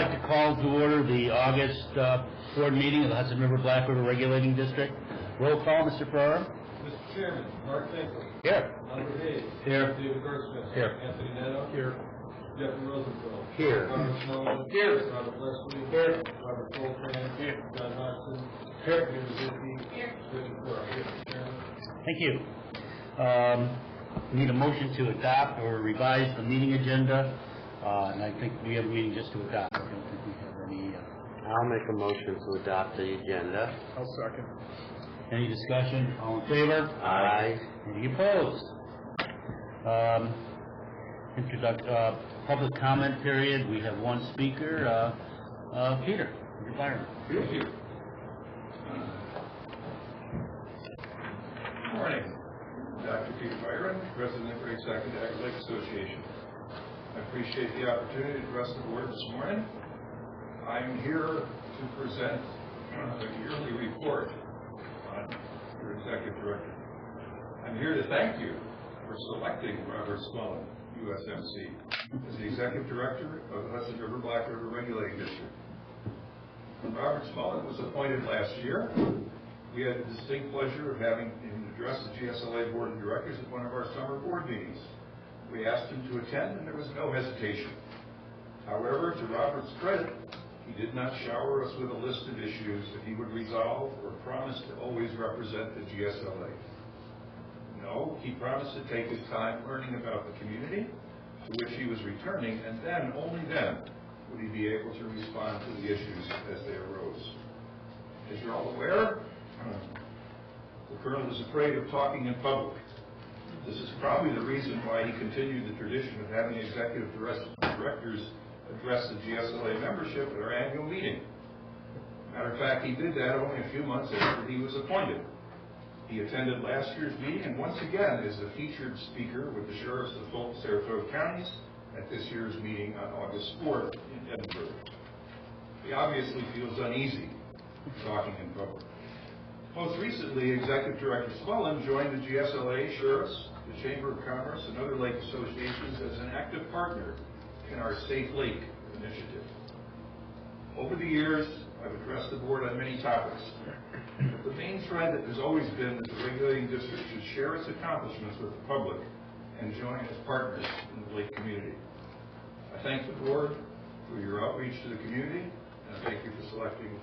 like to call to order the August board meeting of the Hudson River Black River Regulating District. Roll call, Mr. Ferrara. Mr. Chairman, Mark Finkel. Here. Albert Hayes. Here. David Gartsmith. Here. Anthony Netto. Here. Jeffrey Rosenfeld. Here. Robert Snowden. Here. Robert Leslie. Here. Robert Coltrane. Here. John Hudson. Here. Peter Zippy. Here. Richard Burrow. Here, Mr. Chairman. Thank you. We need a motion to adopt or revise the meeting agenda, and I think we have a meeting just to adopt. I don't think we have any. I'll make a motion to adopt the agenda. I'll second. Any discussion? All in favor? Aye. Any opposed? Public comment period. We have one speaker. Peter, your environment. Thank you. Good morning. Dr. Peter Byron, President of Great Sac and Dagger Lake Association. I appreciate the opportunity to address the board this morning. I'm here to present the yearly report on your executive director. I'm here to thank you for selecting Robert Smullen, USMC, as the executive director of the Hudson River Black River Regulating District. Robert Smullen was appointed last year. We had the distinct pleasure of having him address the GSLA Board of Directors at one of our summer board meetings. We asked him to attend, and there was no hesitation. However, to Robert's credit, he did not shower us with a list of issues that he would resolve or promise to always represent the GSLA. No, he promised to take his time learning about the community to which he was returning, and then, only then, would he be able to respond to the issues as they arose. As you're all aware, the Colonel is afraid of talking in public. This is probably the reason why he continued the tradition of having executive directors address the GSLA membership at our annual meeting. Matter of fact, he did that only a few months after he was appointed. He attended last year's meeting and once again is a featured speaker with the sheriffs of both Saratoga counties at this year's meeting on August 4th in Edinburgh. He obviously feels uneasy talking in public. Most recently, Executive Director Smullen joined the GSLA, sheriffs, the Chamber of Commerce, and other lake associations as an active partner in our Safe Lake initiative. Over the years, I've addressed the board on many topics. But the main thread that has always been that the regulating district should share its accomplishments with the public and join as partners in the lake community. I thank the board for your outreach to the community, and I thank you for selecting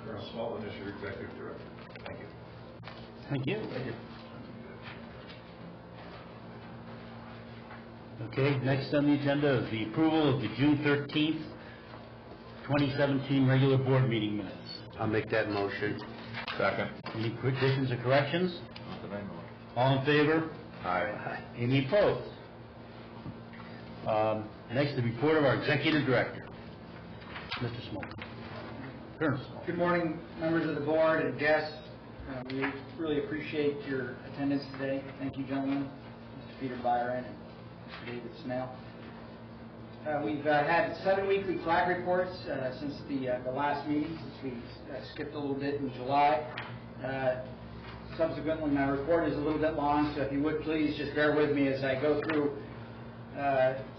Colonel Smullen as your executive director. Thank you. Thank you. Okay, next on the agenda is the approval of the June 13th, 2017 regular board meeting minutes. I'll make that motion. Second. Any additions or corrections? Not that I know of. All in favor? Aye. Any opposed? Next, the report of our executive director, Mr. Small. Colonel Small. Good morning, members of the board and guests. We really appreciate your attendance today. Thank you, gentlemen, Mr. Peter Byron and Mr. David Snell. We've had 7 weekly flag reports since the last meeting, since we skipped a little bit in July. Subsequently, my report is a little bit long, so if you would please just bear with me as I go through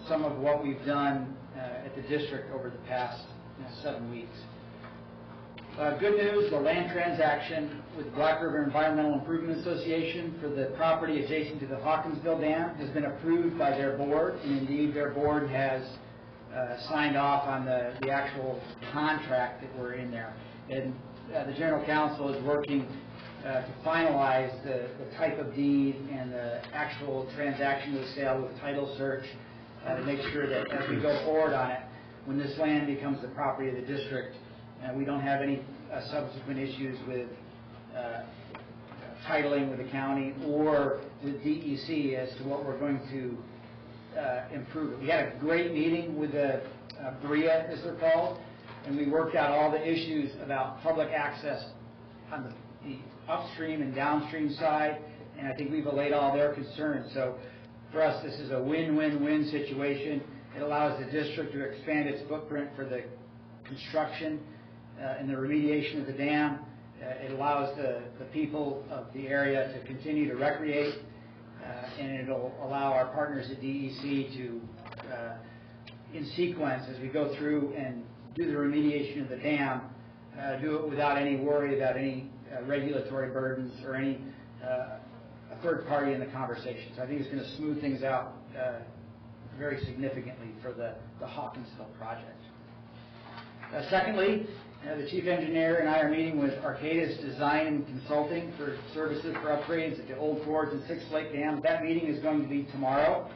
some of what we've done at the district over the past 7 weeks. Good news, the land transaction with the Black River Environmental Improvement Association for the property adjacent to the Hawkinsville Dam has been approved by their board, and indeed their board has signed off on the actual contract that we're in there. And the General Counsel is working to finalize the type of deed and the actual transaction of the sale with title search to make sure that as we go forward on it, when this land becomes the property of the district, we don't have any subsequent issues with titling with the county or with DEC as to what we're going to improve it. We had a great meeting with the BRRRD, as they're called, and we worked out all the issues about public access on the upstream and downstream side, and I think we've allayed all their concerns. So for us, this is a win-win-win situation. It allows the district to expand its footprint for the construction and the remediation of the dam. It allows the people of the area to continue to recreate, and it'll allow our partners at DEC to, in sequence, as we go through and do the remediation of the dam, do it without any worry about any regulatory burdens or any a third party in the conversation. So I think it's going to smooth things out very significantly for the Hawkinsville project. Secondly, the chief engineer and I are meeting with Arcadis Design and Consulting for services for upgrades at the Old Forge and Six Lake Dam. That meeting is going to be tomorrow.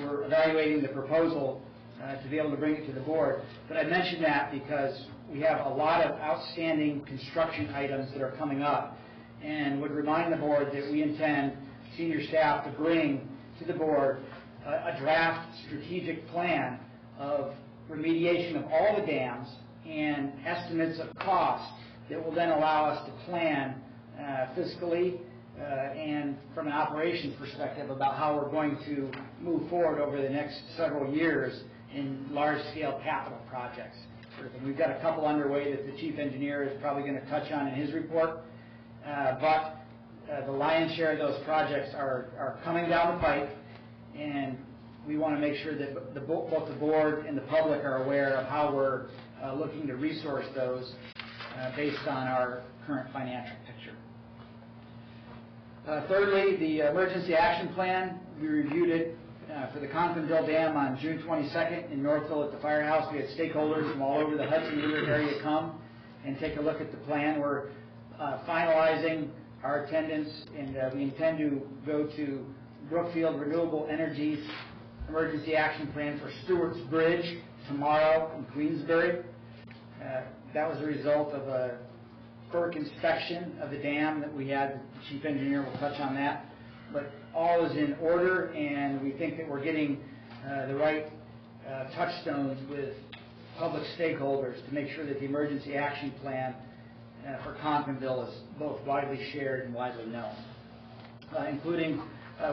We're evaluating the proposal to be able to bring it to the board. But I mention that because we have a lot of outstanding construction items that are coming up, and would remind the board that we intend, senior staff, to bring to the board a draft strategic plan of remediation of all the dams and estimates of cost that will then allow us to plan fiscally and from an operations perspective about how we're going to move forward over the next several years in large-scale capital projects. And we've got a couple underway that the chief engineer is probably going to touch on in his report, but the lion's share of those projects are coming down the pipe, and we want to make sure that both the board and the public are aware of how we're looking to resource those based on our current financial picture. Thirdly, the emergency action plan, we reviewed it for the Conklingville Dam on June 22nd in Northville at the firehouse. We had stakeholders from all over the Hudson River area come and take a look at the plan. We're finalizing our attendance, and we intend to go to Brookfield Renewable Energy's emergency action plan for Stewart's Bridge tomorrow in Queensbury. That was a result of a FERC inspection of the dam that we had. The chief engineer will touch on that. But all is in order, and we think that we're getting the right touchstones with public stakeholders to make sure that the emergency action plan for Conklingville is both widely shared and widely known. Including,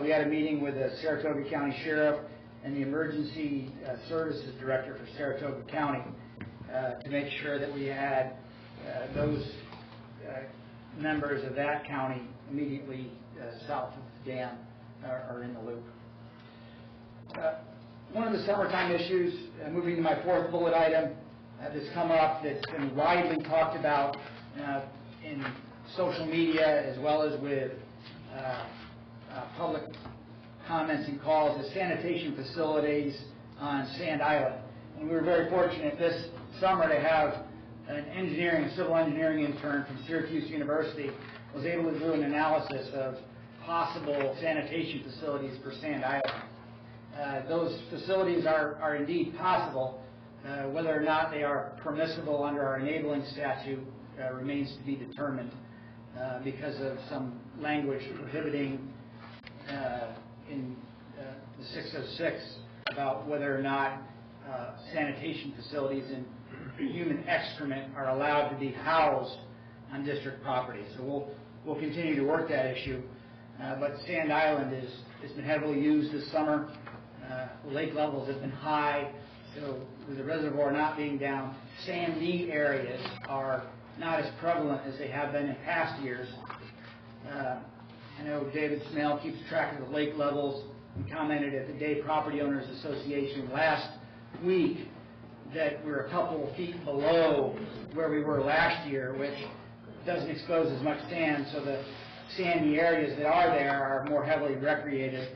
we had a meeting with the Saratoga County Sheriff and the Emergency Services Director for Saratoga County to make sure that we had those members of that county immediately south of the dam are in the loop. One of the summertime issues, moving to my fourth bullet item, that's come up, that's been widely talked about in social media as well as with public comments and calls, is sanitation facilities on Sand Island. And we were very fortunate this summer to have an engineering, a civil engineering intern from Syracuse University was able to do an analysis of possible sanitation facilities for Sand Island. Those facilities are indeed possible. Whether or not they are permissible under our enabling statute remains to be determined because of some language prohibiting in the 606 about whether or not sanitation facilities and human excrement are allowed to be housed on district property. So we'll continue to work that issue. But Sand Island has been heavily used this summer. Lake levels have been high, so with the reservoir not being down, sandy areas are not as prevalent as they have been in past years. I know David Smale keeps track of the lake levels and commented at the Day Property Owners Association last week that we're a couple of feet below where we were last year, which doesn't expose as much sand, so the sandy areas that are there are more heavily recreated,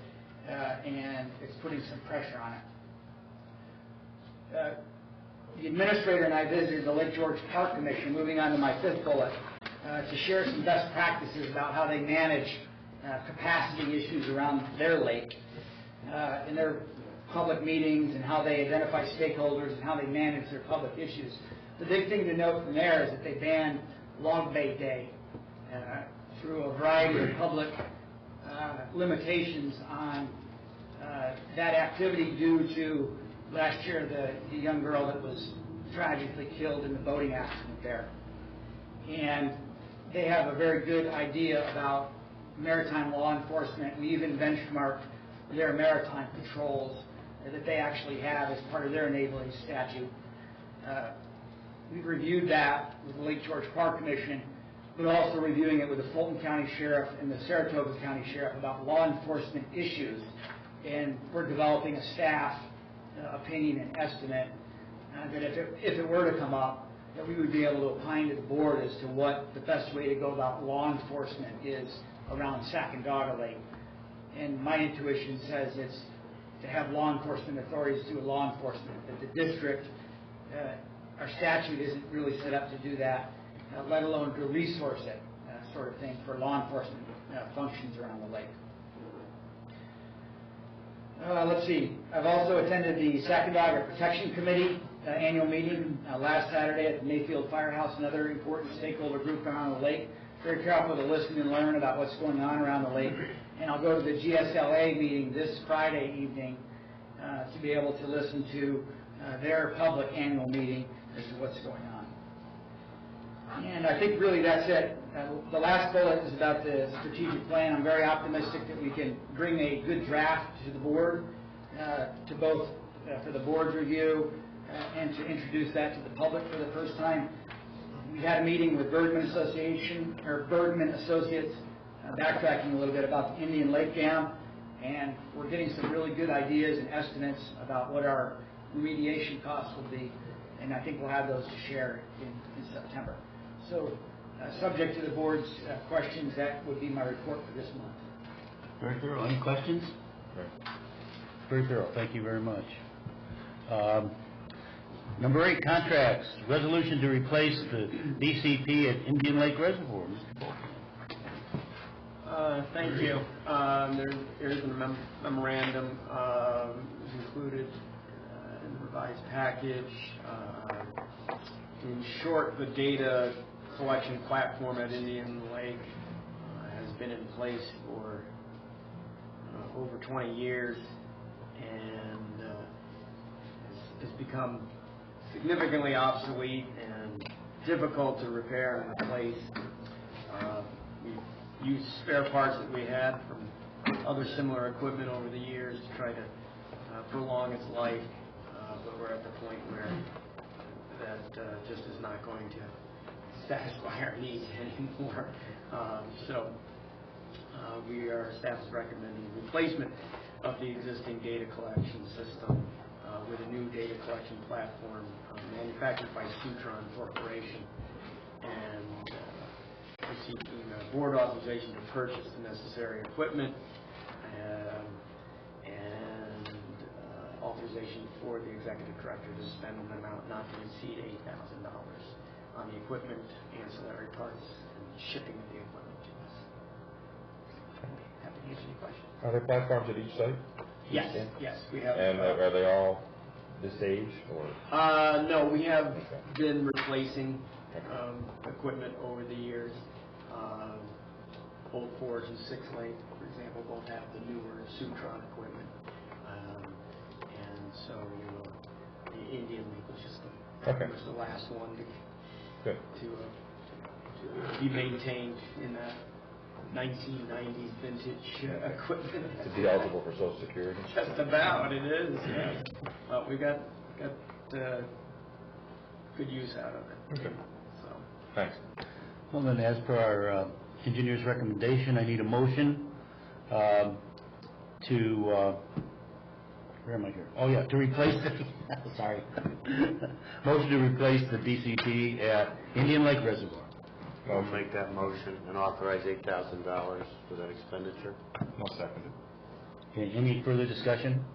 and it's putting some pressure on it. The administrator and I visited the Lake George Park Commission, moving on to my fifth bullet, to share some best practices about how they manage capacity issues around their lake in their public meetings and how they identify stakeholders and how they manage their public issues. The big thing to note from there is that they banned Log Bait Day through a variety of public limitations on that activity due to last year the young girl that was tragically killed in the boating accident there. And they have a very good idea about maritime law enforcement. We even benchmarked their maritime patrols that they actually have as part of their enabling statute. We've reviewed that with the Lake George Park Commission, but also reviewing it with the Fulton County Sheriff and the Saratoga County Sheriff about law enforcement issues. And we're developing a staff opinion and estimate that if it were to come up, that we would be able to opine to the board as to what the best way to go about law enforcement is around Sacandaga Lake. And my intuition says it's to have law enforcement authorities do law enforcement, but the district, our statute isn't really set up to do that, let alone to resource it, sort of thing, for law enforcement functions around the lake. Let's see. I've also attended the Sacandaga Protection Committee annual meeting last Saturday at the Mayfield Firehouse, another important stakeholder group around the lake. Very careful to listen and learn about what's going on around the lake. And I'll go to the GSLA meeting this Friday evening to be able to listen to their public annual meeting as to what's going on. And I think really that's it. The last bullet is about the strategic plan. I'm very optimistic that we can bring a good draft to the board, to both for the board's review and to introduce that to the public for the first time. We had a meeting with Bergman Associates, backtracking a little bit about the Indian Lake Dam, and we're getting some really good ideas and estimates about what our remediation costs will be, and I think we'll have those to share in September. So, subject to the board's questions, that would be my report for this month. Very thorough. Any questions? Very thorough. Thank you very much. Number 8, contracts. Resolution to replace the DCP at Indian Lake Reservoir. Mr. Bolton. Thank you. There is a memorandum included in the revised package. In short, the data collection platform at Indian Lake has been in place for over 20 years and has become significantly obsolete and difficult to repair and replace. We've used spare parts that we had from other similar equipment over the years to try to prolong its life, but we're at the point where that just is not going to satisfy our needs anymore. Staff is recommending replacement of the existing data collection system with a new data collection platform manufactured by Sutron Corporation, and seeking board authorization to purchase the necessary equipment and authorization for the executive director to spend an amount not to exceed $8,000 on the equipment, ancillary parts, and shipping of the equipment to us. Happy to answer any questions. Are there platforms at each site? Yes, we have. And are they all this age, or? No, we have been replacing equipment over the years. Old Forge and Six Lake, for example, both have the newer Sutron equipment. And so the Indian Lake was just the last one to be maintained in that 1990s vintage equipment. To be eligible for Social Security? Just about, it is, yes. But we got good use out of it. Okay. So. Thanks. Well, then, as per our engineer's recommendation, I need a motion to, where am I here? Oh, yeah, to replace the, sorry. Motion to replace the DCP at Indian Lake Reservoir. I'll make that motion and authorize $8,000 for that expenditure. I'll second it. Okay, any further discussion?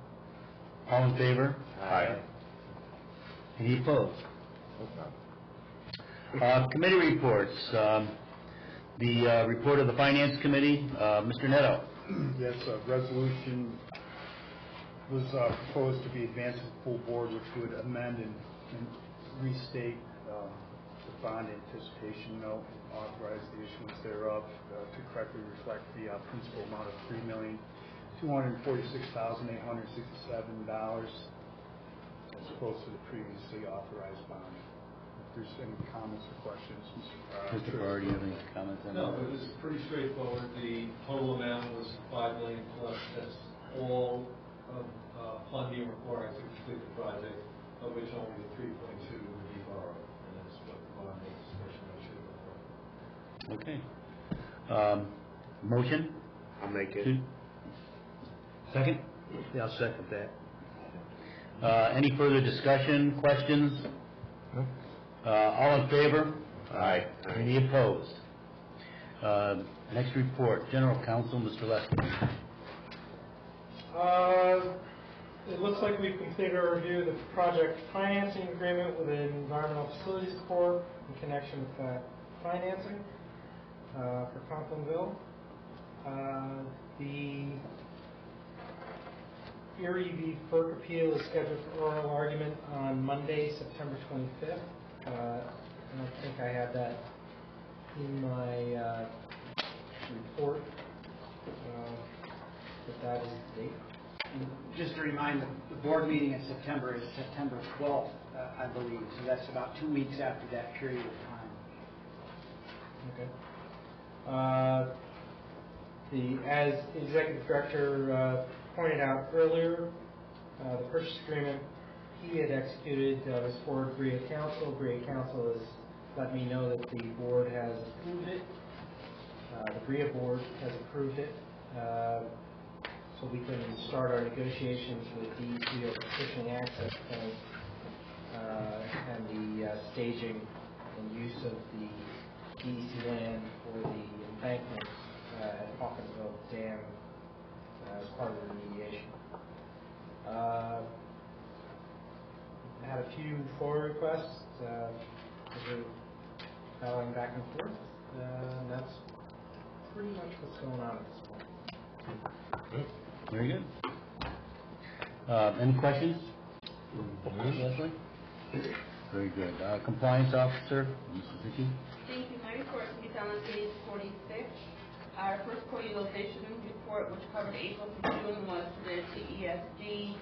All in favor? Aye. Any opposed? Committee reports. The report of the Finance Committee, Mr. Netto. Yes, a resolution was proposed to be advanced to the full board, which would amend and restate the bond anticipation note, authorize the issuance thereof to correctly reflect the principal amount of $3,246,867 as opposed to the previously authorized bond. If there's any comments or questions, Mr. Barr, do you have any comments on that? No, it was pretty straightforward. The total amount was $5 million plus. That's all of funding required to complete the project, of which only the 3.2 would be borrowed, and that's what the bond anticipation should look like. Okay. Motion? I'll make it. Second? Yeah, I'll second that. Any further discussion, questions? All in favor? Aye. Any opposed? Next report, General Counsel, Mr. Lester. It looks like we've completed our review of the project financing agreement with the Environmental Facilities Corp. in connection with that financing for Conklinville. The Erie v. FERC appeal is scheduled for oral argument on Monday, September 25th. I don't think I have that in my report, but that is the date. And just to remind, the board meeting in September is September 12th, I believe, so that's about 2 weeks after that period of time. Okay. As the executive director pointed out earlier, the purchase agreement he had executed was for BRIA Council. BRIA Council has let me know that the board has approved it. The BRIA board has approved it. So we can start our negotiations with DEC over fishing access point and the staging and use of the DEC land for the embankment at Hawkinsville Dam as part of the remediation. I had a few FOIA requests going back and forth, and that's pretty much what's going on at this point. Very good. Any questions? Leslie? Very good. Compliance Officer, Mrs. Vicky? Thank you. My report can be found on page 46. Our first core utilization report, which covered April through June, was submitted to ESD.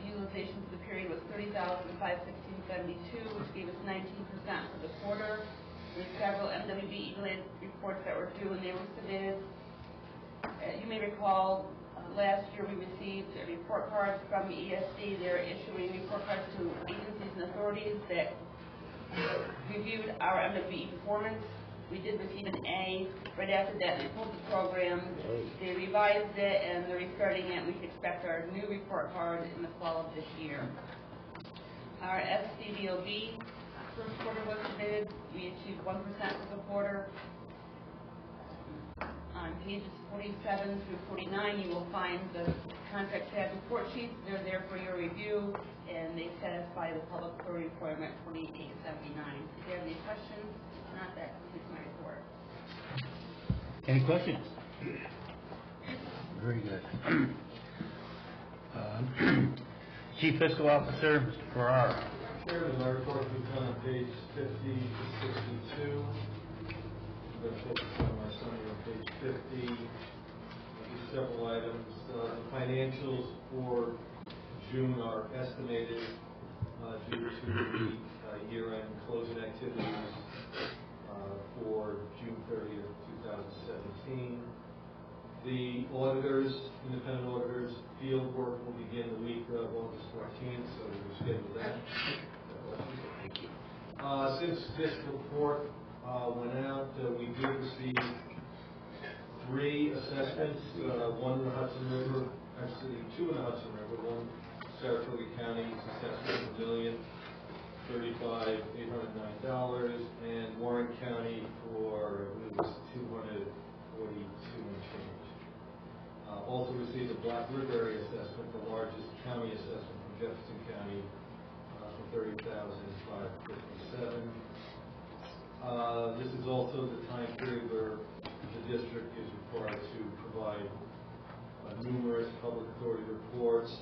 Utilization for the period was 30,516.72, which gave us 19% for the quarter. There's several MWBE-related reports that were due, and they were submitted. You may recall last year we received report cards from the ESD. They're issuing report cards to agencies and authorities that reviewed our MWBE performance. We did receive an A. Right after that, they pulled the program. They revised it, and they're restarting it. We can expect our new report card in the fall of this year. Our SCDOB first quarter was submitted. We achieved 1% for the quarter. On pages 47 through 49, you will find the contract tab report sheets. They're there for your review, and they satisfy the public authority requirement 2879. If you have any questions, if not, that completes my report. Any questions? Very good. Chief Fiscal Officer, Mr. Farrar. Chairman, my report is on page 50 to 62. I'm going to focus on my summary on page 50. Just several items. The financials for June are estimated due to the year-end closing activities for June 30th, 2017. The auditors, independent auditors, field work will begin the week of August 14th, so we'll schedule that. Thank you. Since this report went out, we did receive 3 assessments, one in the Hudson River, actually 2 in the Hudson River, one Saratoga County's assessment of $1,035,809, and Warren County for, it was $242 and change. Also received a Black River area assessment, the largest county assessment from Jefferson County, for $30,557. This is also the time period where the district is required to provide numerous public authority reports.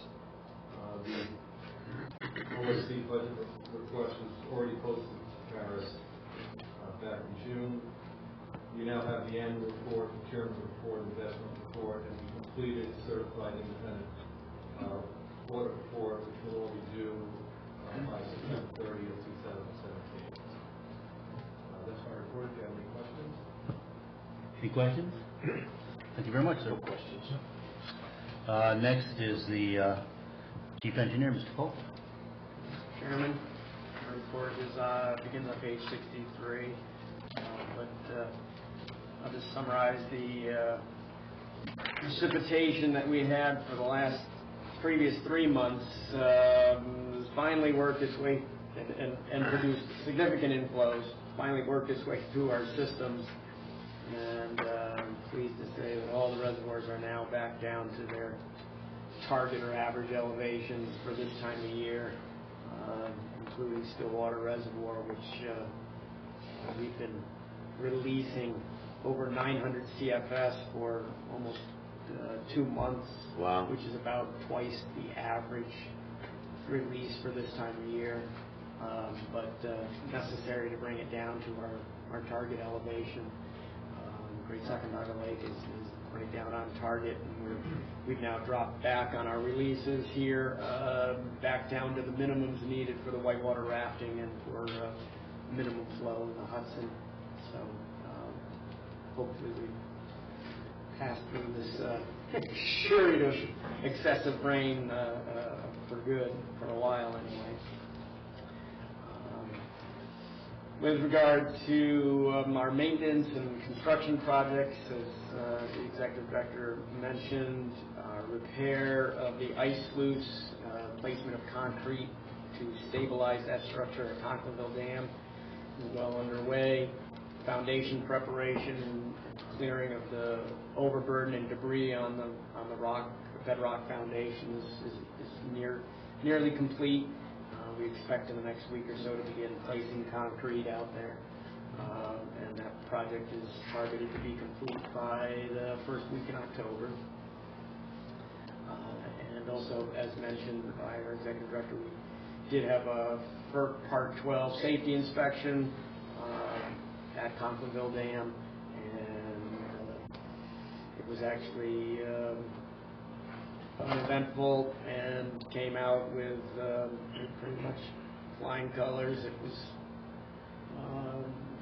The OSC budget request was already posted to Paris back in June. We now have the annual report, procurement report, investment report, and we completed certified independent audit report, which will all be due by September 30th, 2017. That's my report. If you have any questions? Any questions? Thank you very much, sir. No questions. Next is the Chief Engineer, Mr. Cole. Chairman, my report begins on page 63, but I'll just summarize the precipitation that we had for the last previous 3 months has finally worked its way and produced significant inflows, finally worked its way through our systems. And I'm pleased to say that all the reservoirs are now back down to their target or average elevations for this time of year, including Stillwater Reservoir, which we've been releasing over 900 CFS for almost 2 months, Wow. which is about twice the average release for this time of year, but necessary to bring it down to our target elevation. Great Secondary Lake is right down on target, and we've now dropped back on our releases here, back down to the minimums needed for the whitewater rafting and for minimum flow in the Hudson. So hopefully we pass through this period of excessive rain for good, for a while anyway. With regard to our maintenance and construction projects, as the Executive Director mentioned, repair of the ice sluice, placement of concrete to stabilize that structure at Conklingville Dam is well underway. Foundation preparation and clearing of the overburden and debris on the bedrock foundation is nearly complete. We expect in the next week or so to begin placing concrete out there, and that project is targeted to be complete by the first week in October. And also, as mentioned by our Executive Director, we did have a FERC Part 12 safety inspection at Conklingville Dam, and it was actually uneventful and came out with pretty much flying colors. It was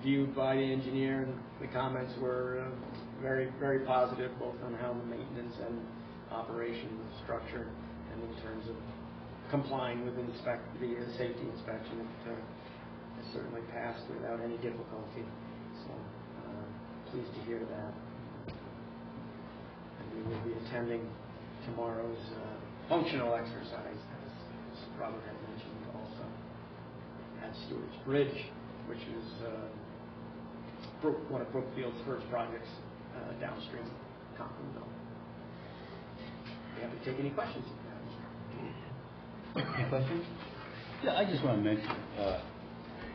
viewed by the engineer, and the comments were very, very positive, both on how the maintenance and operation was structured, and in terms of complying with the safety inspection. It certainly passed without any difficulty. So pleased to hear that. And we will be attending tomorrow's functional exercise, as Robert had mentioned, also at Stewart's Bridge, which is one of Brookfield's first projects downstream of Conklingville. We have to take any questions. Any questions? Yeah, I just want to mention,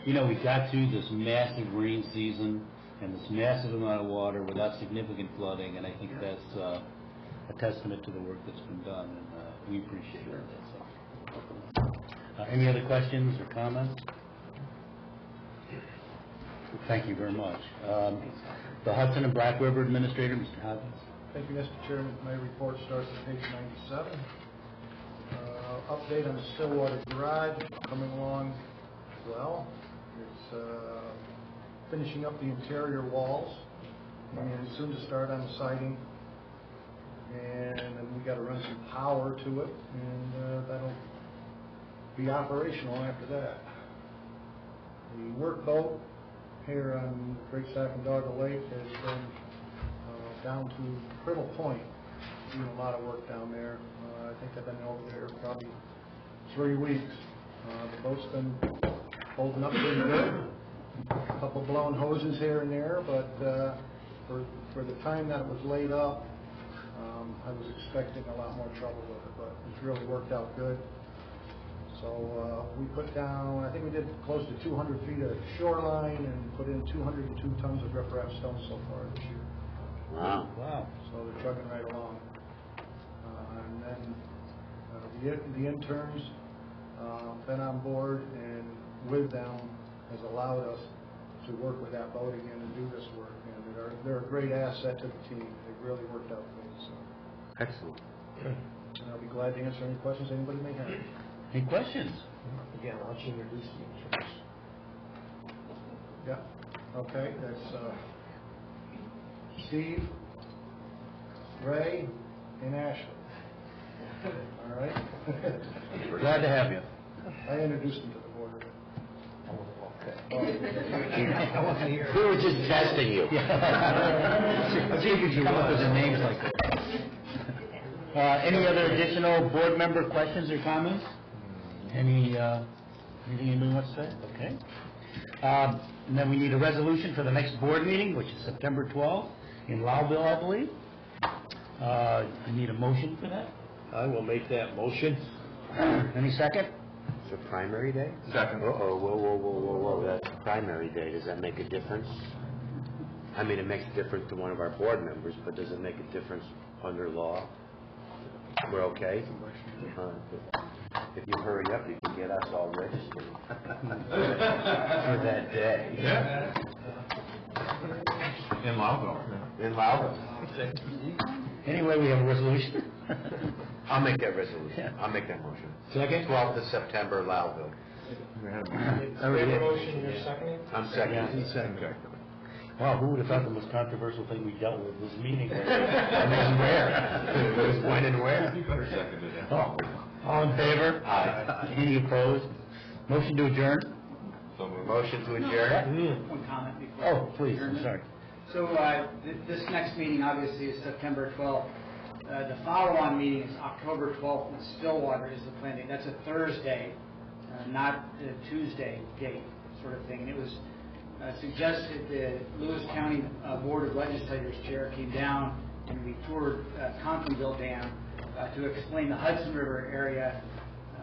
we got through this massive rain season and this massive amount of water without significant flooding, and I think that's a testament to the work that's been done, and we appreciate that. So. Any other questions or comments? Thank you very much. The Hudson and Black River Administrator, Mr. Hudson. Thank you, Mr. Chairman. My report starts at page 97. Update on the Stillwater Garage, coming along well. It's finishing up the interior walls, and soon to start on the siding. And then we got to run some power to it, and that'll be operational after that. The work boat here on Great Sacandaga Lake has been down to Brittle Point, doing a lot of work down there. I think I've been over there probably 3 weeks. The boat's been holding up pretty good. A couple blown hoses here and there, but for the time that it was laid up, I was expecting a lot more trouble with it, but it's really worked out good. So we put down, I think we did close to 200 feet of shoreline and put in 202 tons of riprap stone so far this year. Wow. Wow. So they're chugging right along. And then the interns been on board, and with them has allowed us to work with that boat again and do this work. And they're a great asset to the team. They've really worked out good. So. Excellent. And I'll be glad to answer any questions anybody may have. Any questions? Again, I'll introduce you first. Yeah. Okay. That's Steve, Ray, and Ashley. All right. We're glad to have you. I introduced them to the board. I wasn't here. We were just testing you. I figured you come up with the names like that. Any other additional board member questions or comments? Anything anybody wants to say? Okay. And then we need a resolution for the next board meeting, which is September 12th in Lowville, I believe. I need a motion for that. I will make that motion. Any second? It's a primary day? Second. Whoa, that's primary day, does that make a difference? I mean, it makes a difference to one of our board members, but does it make a difference under law? We're okay? If you hurry up, you can get us all registered for that day. Yeah. In Loudon. In Loudon. Anyway, we have a resolution. I'll make that resolution. I'll make that motion. Second? 12th of September, Loudon. We have a motion, you're seconding? I'm second. Yeah, he's second. Wow, who would have thought the most controversial thing we dealt with was meeting? And where? It was when and where. You better second it. Oh, all in favor? Aye. Any opposed? Motion to adjourn? So moved. Motion to adjourn? One comment before. Oh, please, I'm adjournment. sorry. So this next meeting obviously is September 12th. The follow-on meeting is October 12th in Stillwater is the plan date. That's a Thursday, not a Tuesday date sort of thing. And it was suggested the Lewis County Board of Legislators chair came down and we toured Comptonville Dam to explain the Hudson River area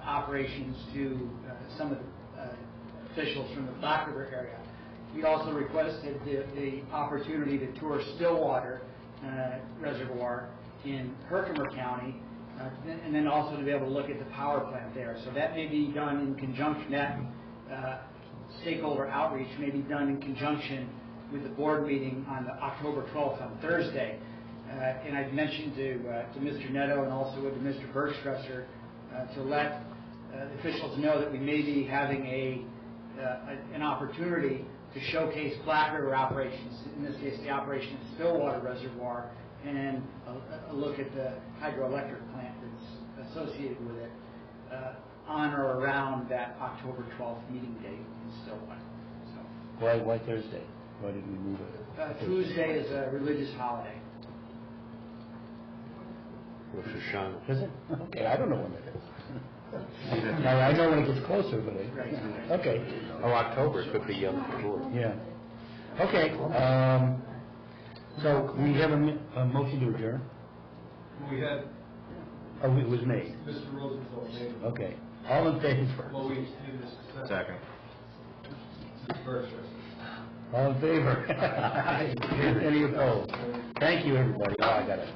operations to some of the officials from the Black River area. We also requested the opportunity to tour Stillwater Reservoir in Herkimer County, and then also to be able to look at the power plant there. So that may be done in conjunction, that stakeholder outreach may be done in conjunction with the board meeting on the October 12th on Thursday. And I've mentioned to Mr. Netto and also to Mr. Bergstresser to let officials know that we may be having an opportunity to showcase Black River operations, in this case the operation of Stillwater Reservoir, and a look at the hydroelectric plant that's associated with it on or around that October 12th meeting date in Stillwater. So, Why Thursday? Why did we move it? Tuesday is a religious holiday. Rosh Hashanah. Is it? Okay, I don't know when it is. Now, I know when it gets closer, but okay. Oh, October could be Yom Kippur. Yeah. Okay, so we have a motion to adjourn? We had Oh, it was made. Mr. Rosenthal made it. Okay. All in favor? Well, we did this Second. first. All in favor? Any opposed? Thank you, everybody. Oh, I got it.